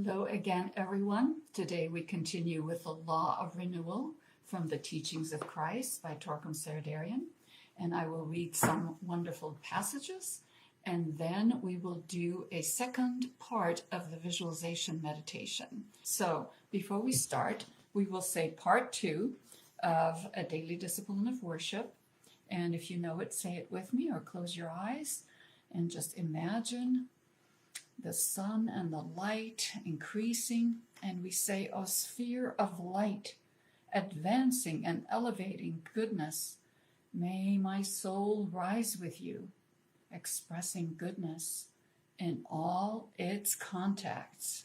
Hello again, everyone. Today we continue with the Law of Renewal from the Teachings of Christ by Gita Saraydarian. And I will read some wonderful passages, and then we will do a second part of the visualization meditation. So before we start, we will say part 2 of a daily discipline of worship. And if you know it, say it with me or close your eyes and just imagine the sun and the light increasing, and we say, "O sphere of light, advancing and elevating goodness, may my soul rise with you, expressing goodness in all its contacts."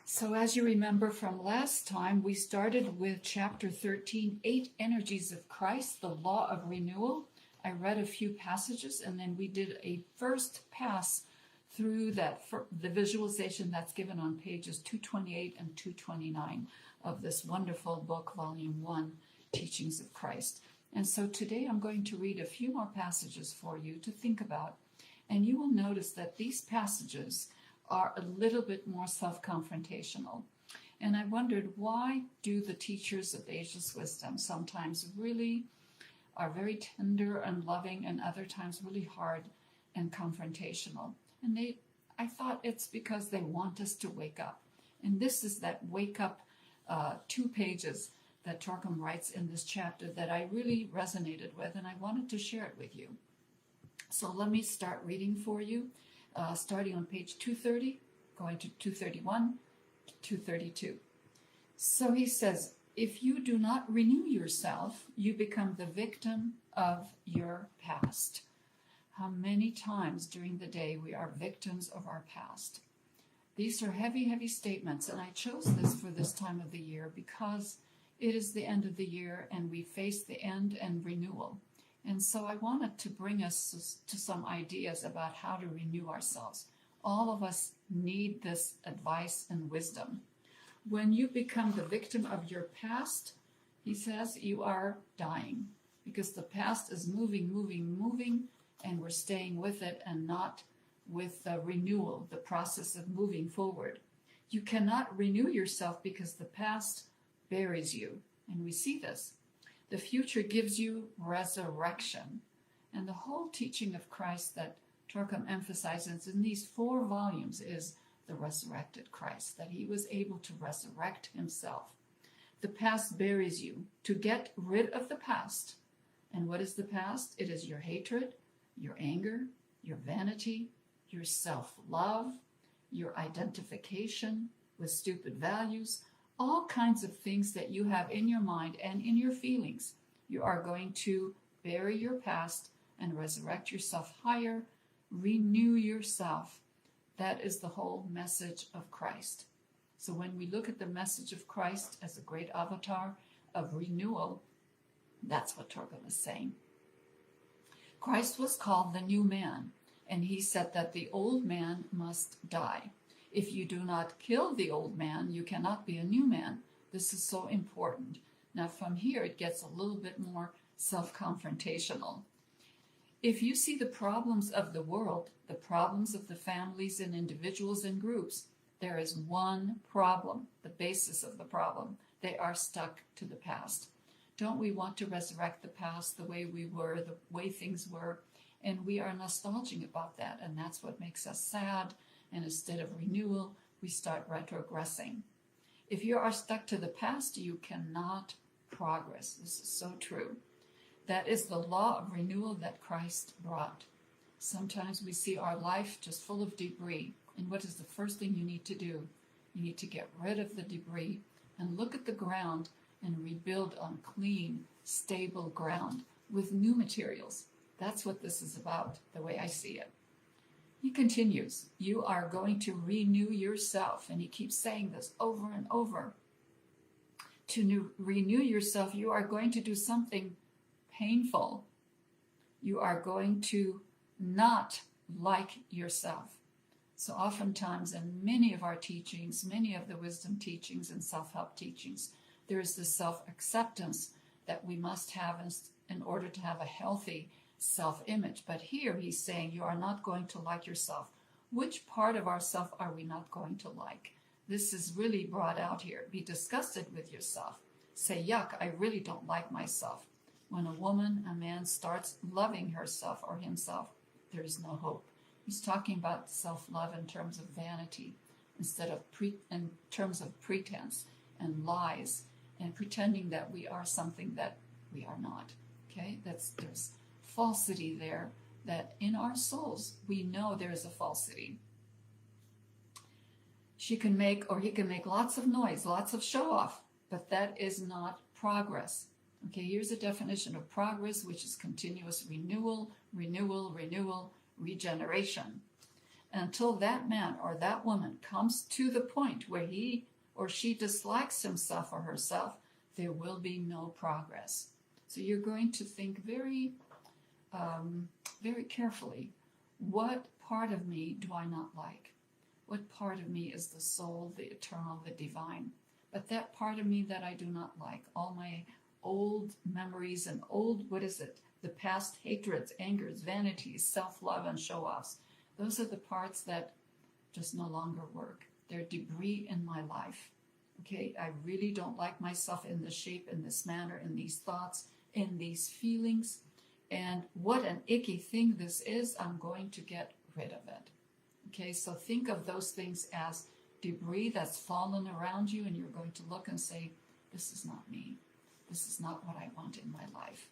So as you remember from last time, we started with chapter 13, 8 Energies of Christ, the Law of Renewal. I read a few passages, and then we did a first pass through the visualization that's given on pages 228 and 229 of this wonderful book, Volume 1, Teachings of Christ. And so today I'm going to read a few more passages for you to think about, and you will notice that these passages are a little bit more self-confrontational. And I wondered, why do the teachers of ageless wisdom sometimes really are very tender and loving, and other times really hard and confrontational? And I thought it's because they want us to wake up. And this is that wake up 2 pages that Torkham writes in this chapter that I really resonated with, and I wanted to share it with you. So let me start reading for you. Starting on page 230, going to 231, 232. So he says, "If you do not renew yourself, you become the victim of your past." How many times during the day we are victims of our past? These are heavy, heavy statements, and I chose this for this time of the year because it is the end of the year and we face the end and renewal. And so I wanted to bring us to some ideas about how to renew ourselves. All of us need this advice and wisdom. When you become the victim of your past, he says, you are dying, because the past is moving, and we're staying with it and not with the renewal, the process of moving forward. You cannot renew yourself because the past buries you, and we see this. The future gives you resurrection. And the whole teaching of Christ that Torkham emphasizes in these 4 volumes is the resurrected Christ, that he was able to resurrect himself. The past buries you. To get rid of the past. And what is the past? It is your hatred, your anger, your vanity, your self-love, your identification with stupid values, all kinds of things that you have in your mind and in your feelings. You are going to bury your past and resurrect yourself higher, renew yourself. That is the whole message of Christ. So when we look at the message of Christ as a great avatar of renewal, that's what Torkham is saying. Christ was called the new man, and he said that the old man must die. If you do not kill the old man, you cannot be a new man. This is so important. Now from here, it gets a little bit more self-confrontational. If you see the problems of the world, the problems of the families and individuals and groups, there is one problem, the basis of the problem. They are stuck to the past. Don't we want to resurrect the past, the way we were, the way things were? And we are nostalgic about that, and that's what makes us sad. And instead of renewal, we start retrogressing. If you are stuck to the past, you cannot progress. This is so true. That is the law of renewal that Christ brought. Sometimes we see our life just full of debris. And what is the first thing you need to do? You need to get rid of the debris and look at the ground and rebuild on clean, stable ground with new materials. That's what this is about, the way I see it. He continues, you are going to renew yourself. And he keeps saying this over and over. To renew yourself, you are going to do something painful. You are going to not like yourself. So oftentimes in many of our teachings, many of the wisdom teachings and self-help teachings, there is this self-acceptance that we must have in order to have a healthy self-image. But here he's saying you are not going to like yourself. Which part of ourself are we not going to like? This is really brought out here. Be disgusted with yourself. Say, yuck, I really don't like myself. When a woman, a man starts loving herself or himself, there is no hope. He's talking about self-love in terms of vanity, instead of in terms of pretense and lies and pretending that we are something that we are not. Okay, there's falsity there, that in our souls we know there is a falsity. She can make, or he can make, lots of noise, lots of show off, but that is not progress. Okay, here's a definition of progress, which is continuous renewal, regeneration. Until that man or that woman comes to the point where he or she dislikes himself or herself, there will be no progress. So you're going to think very, very carefully, what part of me do I not like? What part of me is the soul, the eternal, the divine? But that part of me that I do not like, all my old memories and old, the past hatreds, angers, vanities, self-love, and show-offs, those are the parts that just no longer work. They're debris in my life. Okay, I really don't like myself in this shape, in this manner, in these thoughts, in these feelings. And what an icky thing this is, I'm going to get rid of it. Okay, so think of those things as debris that's fallen around you, and you're going to look and say, this is not me. This is not what I want in my life.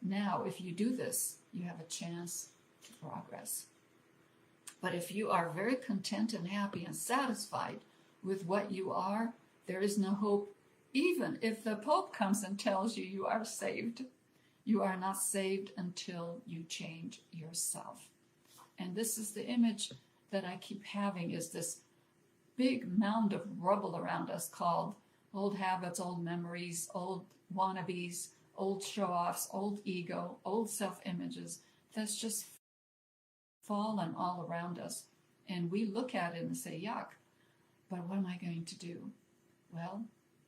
Now, if you do this, you have a chance to progress. But if you are very content and happy and satisfied with what you are, there is no hope. Even if the Pope comes and tells you you are saved, you are not saved until you change yourself. And this is the image that I keep having, is this big mound of rubble around us called old habits, old memories, old wannabes, old show-offs, old ego, old self-images that's just fallen all around us. And we look at it and say, yuck, but what am I going to do? Well,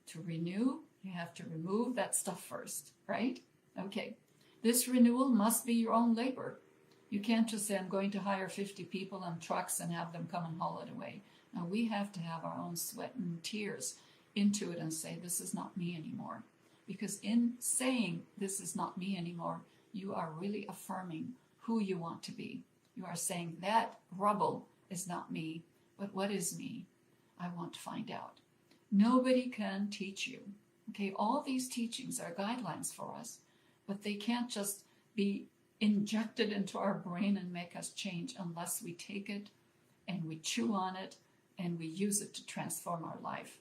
to renew, you have to remove that stuff first, right? Okay. This renewal must be your own labor. You can't just say, I'm going to hire 50 people and trucks and have them come and haul it away. Now, we have to have our own sweat and tears into it and say, this is not me anymore. Because in saying, this is not me anymore, you are really affirming who you want to be. You are saying, that rubble is not me, but what is me? I want to find out. Nobody can teach you. Okay, all these teachings are guidelines for us, but they can't just be injected into our brain and make us change unless we take it and we chew on it and we use it to transform our life.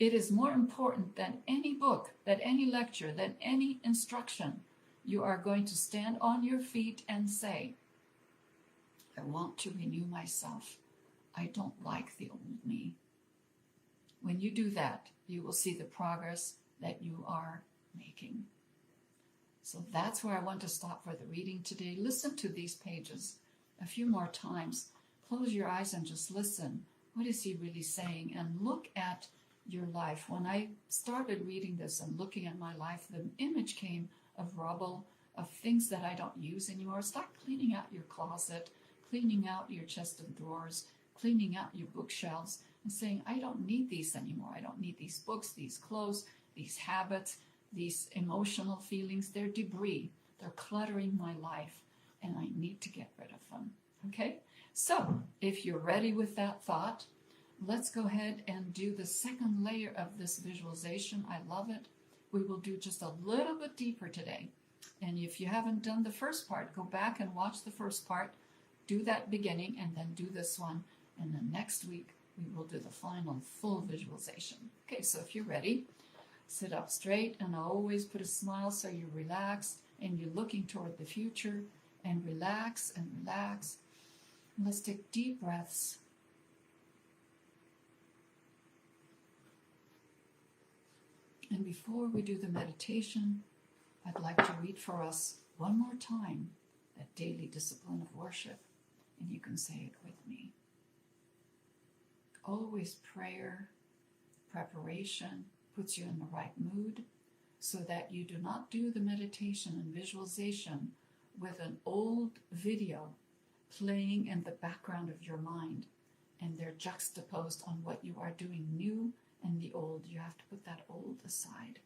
It is more important than any book, than any lecture, than any instruction. You are going to stand on your feet and say, I want to renew myself. I don't like the old me. When you do that, you will see the progress that you are making. So that's where I want to stop for the reading today. Listen to these pages a few more times. Close your eyes and just listen. What is he really saying? And look at your life. When I started reading this and looking at my life, the image came of rubble, of things that I don't use anymore. Start cleaning out your closet, cleaning out your chest of drawers, cleaning out your bookshelves, and saying, I don't need these anymore. I don't need these books, these clothes, these habits, these emotional feelings. They're debris. They're cluttering my life, and I need to get rid of them. Okay? So, if you're ready with that thought, let's go ahead and do the second layer of this visualization. I love it. We will do just a little bit deeper today. And if you haven't done the first part, go back and watch the first part, do that beginning, and then do this one. And then next week, we will do the final full visualization. Okay, so if you're ready, sit up straight and always put a smile so you're relaxed and you're looking toward the future, and relax and relax. And let's take deep breaths. And before we do the meditation, I'd like to read for us one more time that daily discipline of worship, and you can say it with me. always prayer, preparation puts you in the right mood so that you do not do the meditation and visualization with an old video playing in the background of your mind, and they're juxtaposed on what you are doing new and the old. You have to put that old aside.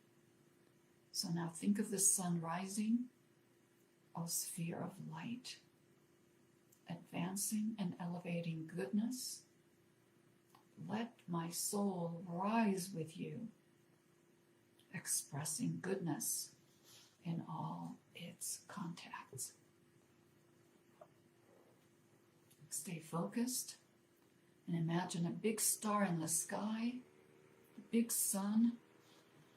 So now think of the sun rising, a sphere of light, advancing and elevating goodness. Let my soul rise with you, expressing goodness in all its contacts. Stay focused and imagine a big star in the sky, the big sun,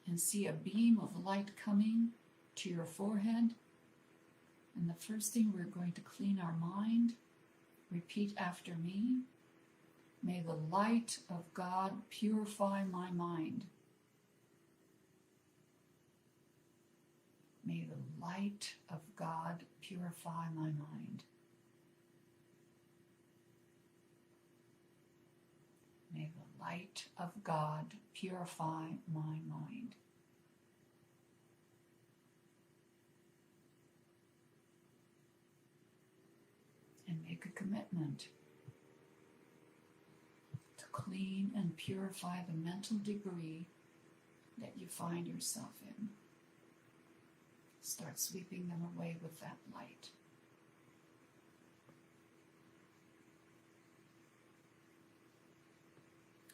and see a beam of light coming to your forehead. And the first thing, we're going to clean our mind. Repeat after me. May the light of God purify my mind. May the light of God purify my mind. May the light of God purify my mind. And make a commitment to clean and purify the mental debris that you find yourself in. Start sweeping them away with that light.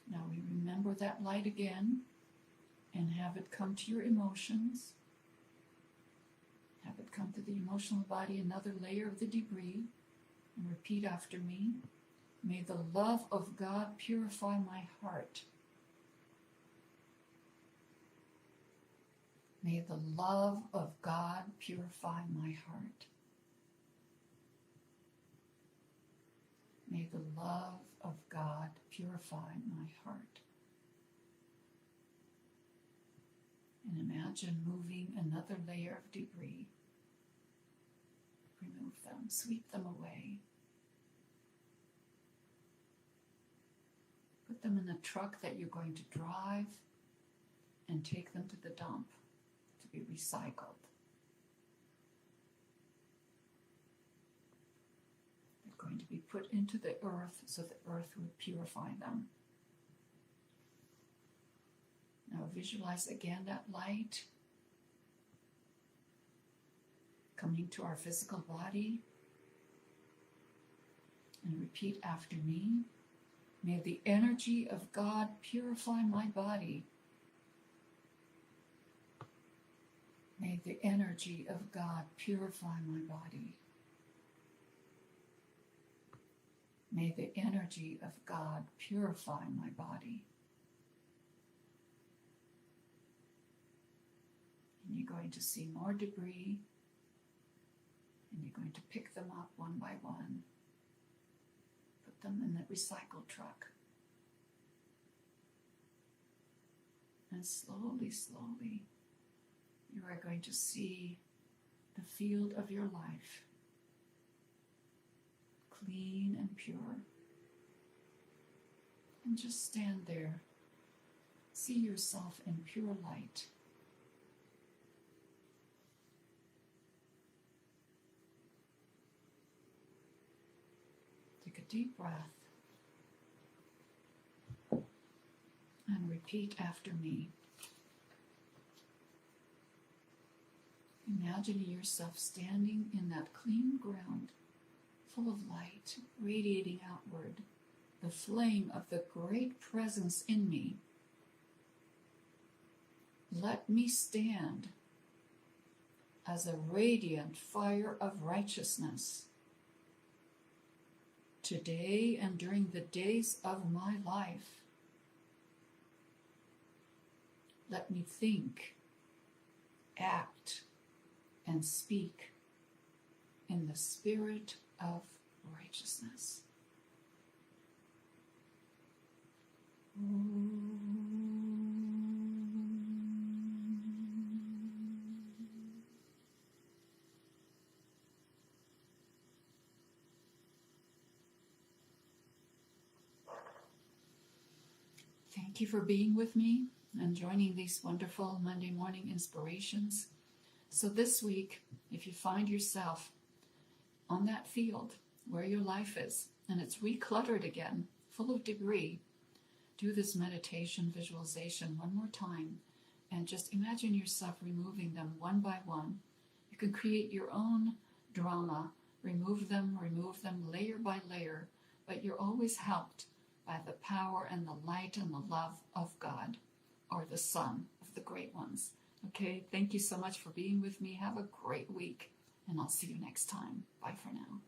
Now we remember that light again and have it come to your emotions. Have it come to the emotional body, another layer of the debris. And repeat after me. May the love of God purify my heart. May the love of God purify my heart. May the love of God purify my heart. And imagine moving another layer of debris. Remove them, sweep them away. Put them in a truck that you're going to drive and take them to the dump to be recycled. They're going to be put into the earth so the earth will purify them. Now visualize again that light coming to our physical body, and repeat after me. May the energy of God purify my body. May the energy of God purify my body. May the energy of God purify my body. And you're going to see more debris, and you're going to pick them up one by one. Put them in the recycle truck. And slowly, slowly, you are going to see the field of your life, clean and pure. And just stand there. See yourself in pure light. Take a deep breath and repeat after me. Imagining yourself standing in that clean ground, full of light, radiating outward, the flame of the great presence in me. Let me stand as a radiant fire of righteousness today and during the days of my life. Let me think, act, and speak in the spirit of righteousness. Thank you for being with me and joining these wonderful Monday morning inspirations. So this week, if you find yourself on that field where your life is and it's recluttered again, full of debris, do this meditation visualization one more time and just imagine yourself removing them one by one. You can create your own drama, remove them layer by layer, but you're always helped by the power and the light and the love of God, or the Son of the great ones. Okay, thank you so much for being with me. Have a great week, and I'll see you next time. Bye for now.